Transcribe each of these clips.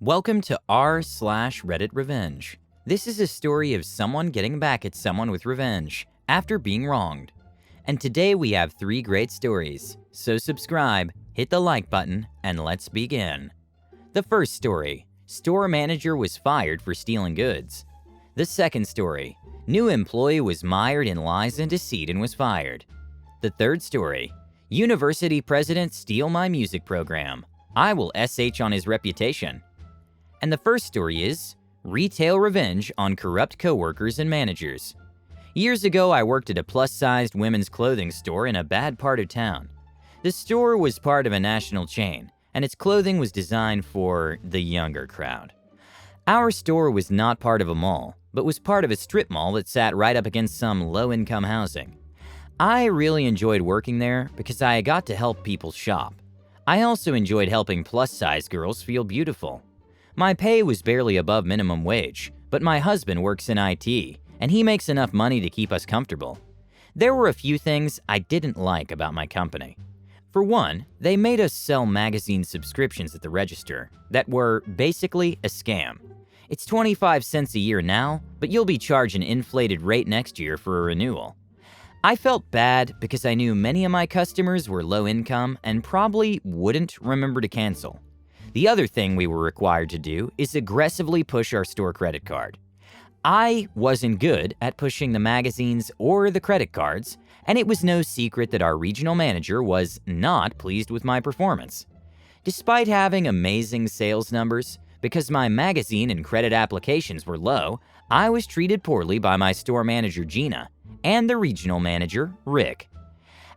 Welcome to r/RedditRevenge. This is a story of someone getting back at someone with revenge after being wronged. And today we have 3 great stories, so subscribe, hit the like button, and let's begin. The first story, store manager was fired for stealing goods. The second story, new employee was mired in lies and deceit and was fired. The third story, university president steal my music program. I will SH on his reputation. And the first story is retail revenge on corrupt coworkers and managers. Years ago, I worked at a plus-sized women's clothing store in a bad part of town. The store was part of a national chain, and its clothing was designed for the younger crowd. Our store was not part of a mall, but was part of a strip mall that sat right up against some low-income housing. I really enjoyed working there because I got to help people shop. I also enjoyed helping plus-size girls feel beautiful. My pay was barely above minimum wage, but my husband works in IT, and he makes enough money to keep us comfortable. There were a few things I didn't like about my company. For one, they made us sell magazine subscriptions at the register that were basically a scam. It's 25 cents a year now, but you'll be charged an inflated rate next year for a renewal. I felt bad because I knew many of my customers were low income and probably wouldn't remember to cancel. The other thing we were required to do is aggressively push our store credit card. I wasn't good at pushing the magazines or the credit cards, and it was no secret that our regional manager was not pleased with my performance. Despite having amazing sales numbers, because my magazine and credit applications were low, I was treated poorly by my store manager Gina and the regional manager Rick.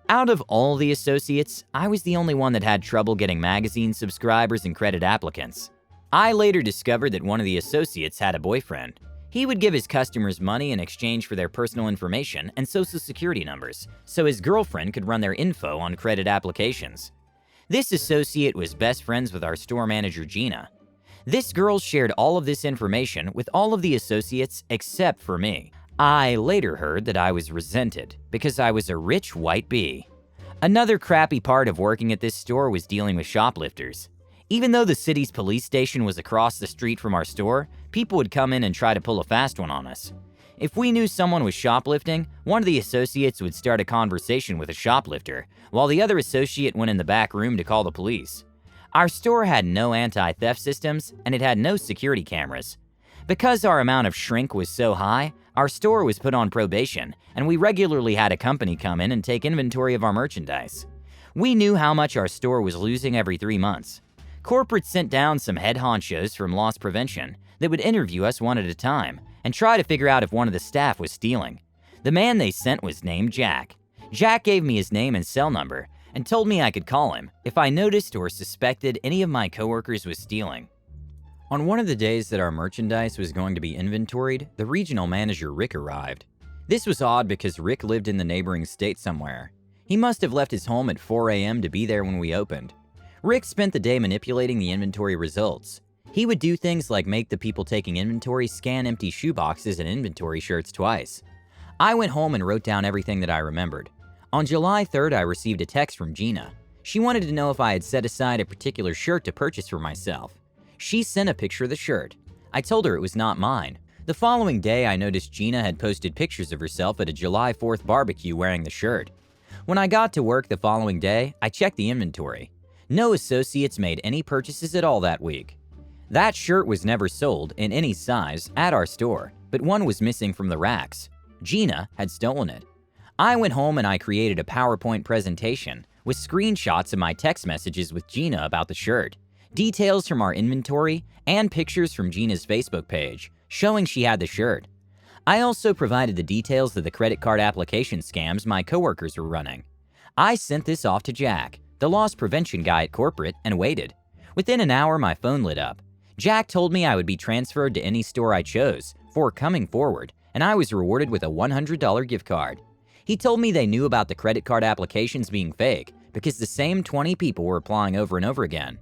Out of all the associates, I was the only one that had trouble getting magazine subscribers and credit applicants. I later discovered that one of the associates had a boyfriend. He would give his customers money in exchange for their personal information and social security numbers, so his girlfriend could run their info on credit applications. This associate was best friends with our store manager Gina. This girl shared all of this information with all of the associates except for me. I later heard that I was resented because I was a rich white bee. Another crappy part of working at this store was dealing with shoplifters. Even though the city's police station was across the street from our store, people would come in and try to pull a fast one on us. If we knew someone was shoplifting, one of the associates would start a conversation with a shoplifter, while the other associate went in the back room to call the police. Our store had no anti-theft systems, and it had no security cameras. Because our amount of shrink was so high, our store was put on probation, and we regularly had a company come in and take inventory of our merchandise. We knew how much our store was losing every 3 months. Corporate sent down some head honchos from loss prevention that would interview us one at a time and try to figure out if one of the staff was stealing. The man they sent was named Jack. Jack gave me his name and cell number and told me I could call him if I noticed or suspected any of my coworkers was stealing. On one of the days that our merchandise was going to be inventoried, the regional manager Rick arrived. This was odd because Rick lived in the neighboring state somewhere. He must have left his home at 4 a.m. to be there when we opened. Rick spent the day manipulating the inventory results. He would do things like make the people taking inventory scan empty shoeboxes and inventory shirts twice. I went home and wrote down everything that I remembered. On July 3rd, I received a text from Gina. She wanted to know if I had set aside a particular shirt to purchase for myself. She sent a picture of the shirt. I told her it was not mine. The following day, I noticed Gina had posted pictures of herself at a July 4th barbecue wearing the shirt. When I got to work the following day, I checked the inventory. No associates made any purchases at all that week. That shirt was never sold in any size at our store, but one was missing from the racks. Gina had stolen it. I went home and I created a PowerPoint presentation with screenshots of my text messages with Gina about the shirt, details from our inventory, and pictures from Gina's Facebook page showing she had the shirt. I also provided the details of the credit card application scams my coworkers were running. I sent this off to Jack, the loss prevention guy at corporate, and waited. Within an hour, my phone lit up. Jack told me I would be transferred to any store I chose for coming forward, and I was rewarded with a $100 gift card. He told me they knew about the credit card applications being fake because the same 20 people were applying over and over again.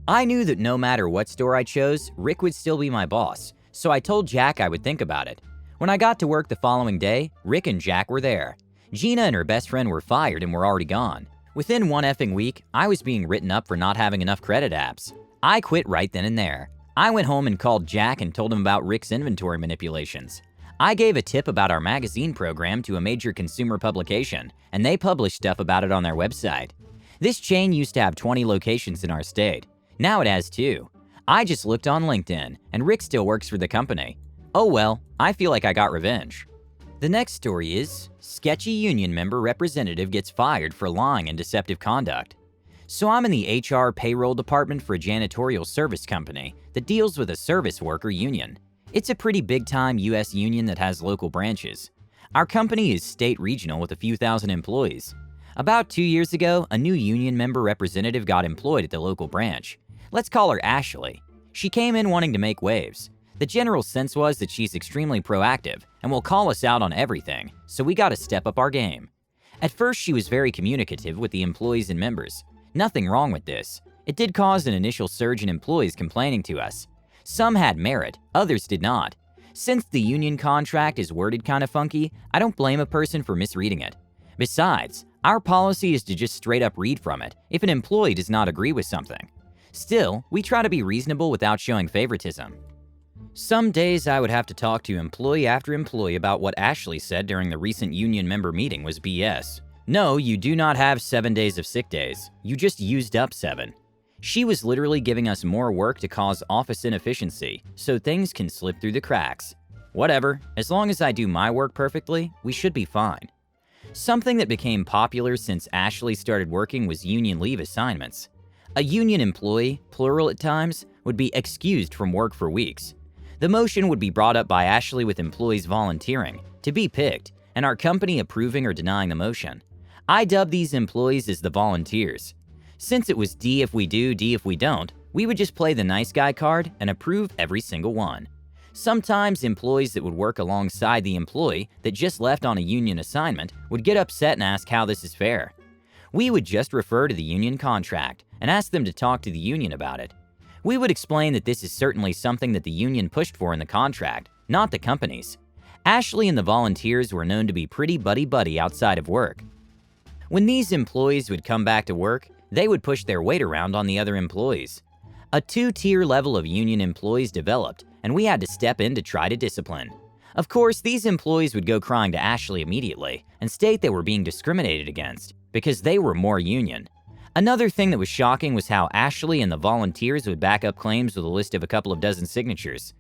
I knew that no matter what store I chose, Rick would still be my boss, so I told Jack I would think about it. When I got to work the following day, Rick and Jack were there. Gina and her best friend were fired and were already gone. Within one effing week, I was being written up for not having enough credit apps. I quit right then and there. I went home and called Jack and told him about Rick's inventory manipulations. I gave a tip about our magazine program to a major consumer publication, and they published stuff about it on their website. This chain used to have 20 locations in our state. Now it has 2. I just looked on LinkedIn, and Rick still works for the company. Oh well, I feel like I got revenge. The next story is, sketchy union member representative gets fired for lying and deceptive conduct. So I'm in the HR payroll department for a janitorial service company that deals with a service worker union. It's a pretty big-time US union that has local branches. Our company is state-regional with a few thousand employees. About 2 years ago, a new union member representative got employed at the local branch. Let's call her Ashley. She came in wanting to make waves. The general sense was that she's extremely proactive and will call us out on everything, so we got to step up our game. At first, she was very communicative with the employees and members. Nothing wrong with this. It did cause an initial surge in employees complaining to us. Some had merit, others did not. Since the union contract is worded kind of funky, I don't blame a person for misreading it. Besides, our policy is to just straight up read from it if an employee does not agree with something. Still, we try to be reasonable without showing favoritism. Some days I would have to talk to employee after employee about what Ashley said during the recent union member meeting was BS. No, you do not have 7 days of sick days. You just used up 7. She was literally giving us more work to cause office inefficiency, so things can slip through the cracks. Whatever, as long as I do my work perfectly, we should be fine. Something that became popular since Ashley started working was union leave assignments. A union employee, plural at times, would be excused from work for weeks. The motion would be brought up by Ashley with employees volunteering, to be picked, and our company approving or denying the motion. I dubbed these employees as the volunteers. Since it was D if we do, D if we don't, we would just play the nice guy card and approve every single one. Sometimes employees that would work alongside the employee that just left on a union assignment would get upset and ask how this is fair. We would just refer to the union contract and ask them to talk to the union about it. We would explain that this is certainly something that the union pushed for in the contract, not the company's. Ashley and the volunteers were known to be pretty buddy-buddy outside of work. When these employees would come back to work, they would push their weight around on the other employees. A 2-tier level of union employees developed, and we had to step in to try to discipline. Of course, these employees would go crying to Ashley immediately and state they were being discriminated against because they were more union. Another thing that was shocking was how Ashley and the volunteers would back up claims with a list of a couple of dozen signatures.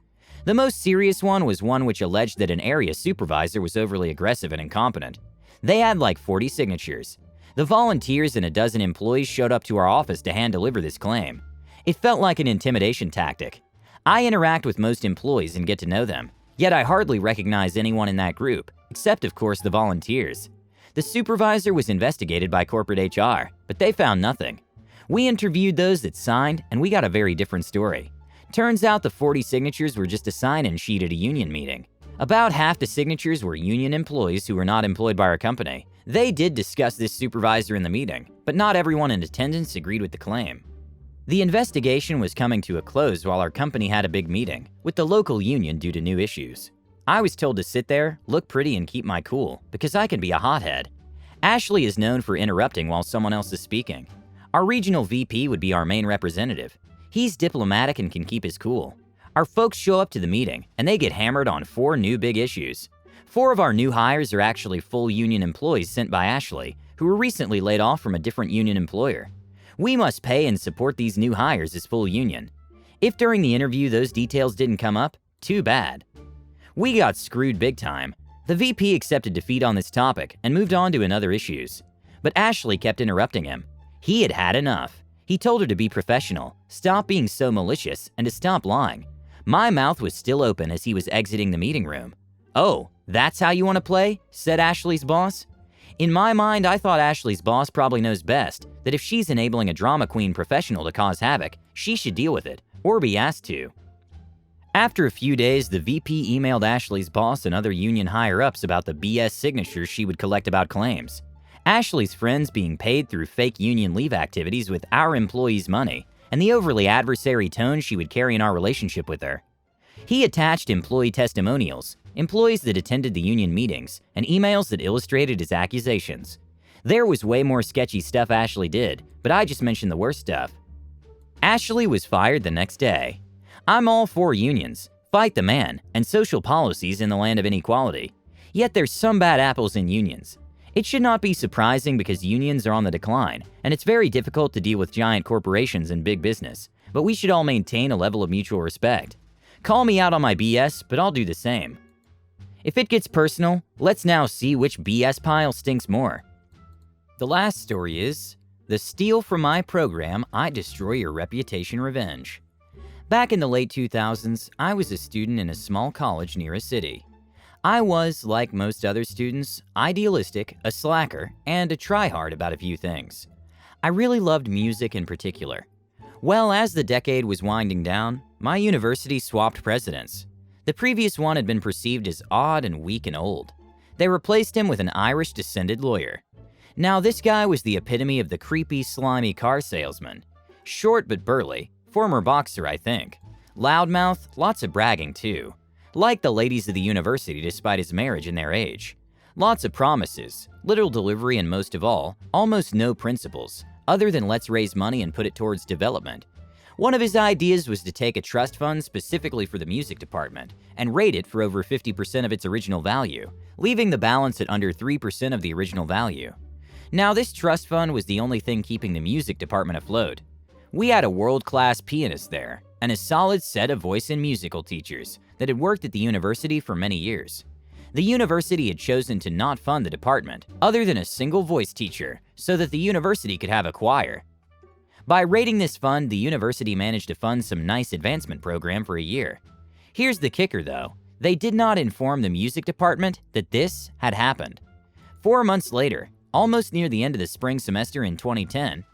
The most serious one was one which alleged that an area supervisor was overly aggressive and incompetent. They had like 40 signatures. The volunteers and a dozen employees showed up to our office to hand-deliver this claim. It felt like an intimidation tactic. I interact with most employees and get to know them, yet I hardly recognize anyone in that group, except of course the volunteers. The supervisor was investigated by corporate HR, but they found nothing. We interviewed those that signed, and we got a very different story. Turns out the 40 signatures were just a sign-in sheet at a union meeting. About half the signatures were union employees who were not employed by our company. They did discuss this supervisor in the meeting, but not everyone in attendance agreed with the claim. The investigation was coming to a close while our company had a big meeting with the local union due to new issues. I was told to sit there, look pretty, and keep my cool, because I can be a hothead. Ashley is known for interrupting while someone else is speaking. Our regional VP would be our main representative. He's diplomatic and can keep his cool. Our folks show up to the meeting, and they get hammered on 4 new big issues. 4 of our new hires are actually full union employees sent by Ashley, who were recently laid off from a different union employer. We must pay and support these new hires as full union. If during the interview those details didn't come up, too bad. We got screwed big time. The VP accepted defeat on this topic and moved on to another issues. But Ashley kept interrupting him. He had had enough. He told her to be professional, stop being so malicious, and to stop lying. My mouth was still open as he was exiting the meeting room. "Oh, that's how you want to play?" said Ashley's boss. In my mind, I thought Ashley's boss probably knows best, that if she's enabling a drama queen professional to cause havoc, she should deal with it, or be asked to. After a few days, the VP emailed Ashley's boss and other union higher-ups about the BS signatures she would collect about claims. Ashley's friends being paid through fake union leave activities with our employees' money, and the overly adversary tone she would carry in our relationship with her. He attached employee testimonials, employees that attended the union meetings, and emails that illustrated his accusations. There was way more sketchy stuff Ashley did, but I just mentioned the worst stuff. Ashley was fired the next day. I'm all for unions, fight the man, and social policies in the land of inequality. Yet there's some bad apples in unions. It should not be surprising because unions are on the decline, and it's very difficult to deal with giant corporations and big business, but we should all maintain a level of mutual respect. Call me out on my BS, but I'll do the same. If it gets personal, let's now see which BS pile stinks more. The last story is, the steal from my program, I destroy your reputation revenge. Back in the late 2000s, I was a student in a small college near a city. I was, like most other students, idealistic, a slacker, and a tryhard about a few things. I really loved music in particular. Well, as the decade was winding down, my university swapped presidents. The previous one had been perceived as odd and weak and old. They replaced him with an Irish-descended lawyer. Now, this guy was the epitome of the creepy, slimy car salesman. Short but burly, former boxer, I think. Loudmouth, lots of bragging too. Like the ladies of the university despite his marriage and their age. Lots of promises, little delivery, and most of all, almost no principles, other than let's raise money and put it towards development. One of his ideas was to take a trust fund specifically for the music department and rate it for over 50% of its original value, leaving the balance at under 3% of the original value. Now, this trust fund was the only thing keeping the music department afloat. We had a world-class pianist there, and a solid set of voice and musical teachers that had worked at the university for many years. The university had chosen to not fund the department, other than a single voice teacher, so that the university could have a choir. By rating this fund, the university managed to fund some nice advancement program for a year. Here's the kicker though, they did not inform the music department that this had happened. 4 months later, almost near the end of the spring semester in 2010,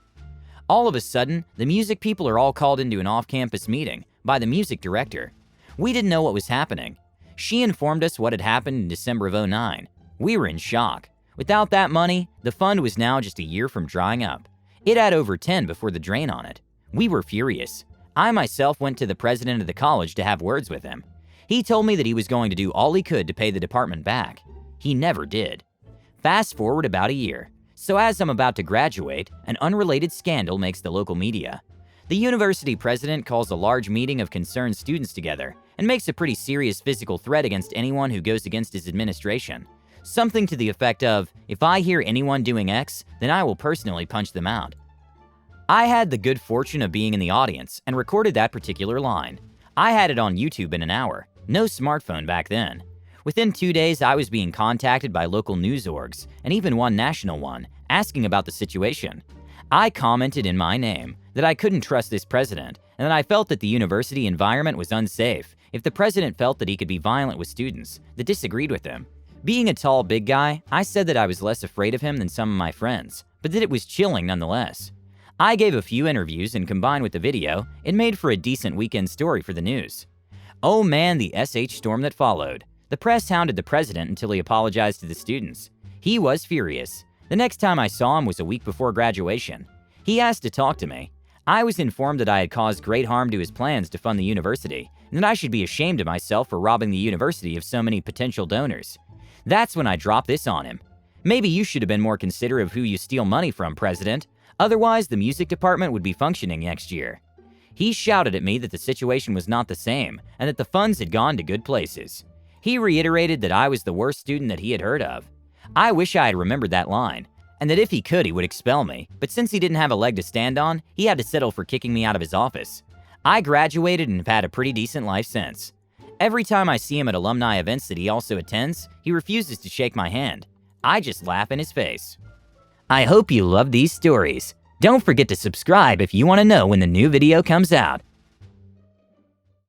all of a sudden, the music people are all called into an off-campus meeting by the music director. We didn't know what was happening. She informed us what had happened in December of '09. We were in shock. Without that money, the fund was now just a year from drying up. It had over 10 before the drain on it. We were furious. I myself went to the president of the college to have words with him. He told me that he was going to do all he could to pay the department back. He never did. Fast forward about a year. So as I'm about to graduate, an unrelated scandal makes the local media. The university president calls a large meeting of concerned students together and makes a pretty serious physical threat against anyone who goes against his administration. Something to the effect of, if I hear anyone doing X, then I will personally punch them out. I had the good fortune of being in the audience and recorded that particular line. I had it on YouTube in an hour. No smartphone back then. Within 2 days, I was being contacted by local news orgs, and even one national one, asking about the situation. I commented in my name that I couldn't trust this president, and that I felt that the university environment was unsafe if the president felt that he could be violent with students that disagreed with him. Being a tall, big guy, I said that I was less afraid of him than some of my friends, but that it was chilling nonetheless. I gave a few interviews, and combined with the video, it made for a decent weekend story for the news. Oh man, the SH storm that followed. The press hounded the president until he apologized to the students. He was furious. The next time I saw him was a week before graduation. He asked to talk to me. I was informed that I had caused great harm to his plans to fund the university, and that I should be ashamed of myself for robbing the university of so many potential donors. That's when I dropped this on him. Maybe you should have been more considerate of who you steal money from, President. Otherwise, the music department would be functioning next year. He shouted at me that the situation was not the same, and that the funds had gone to good places. He reiterated that I was the worst student that he had heard of. I wish I had remembered that line, and that if he could, he would expel me, but since he didn't have a leg to stand on, he had to settle for kicking me out of his office. I graduated and have had a pretty decent life since. Every time I see him at alumni events that he also attends, he refuses to shake my hand. I just laugh in his face. I hope you love these stories. Don't forget to subscribe if you want to know when the new video comes out.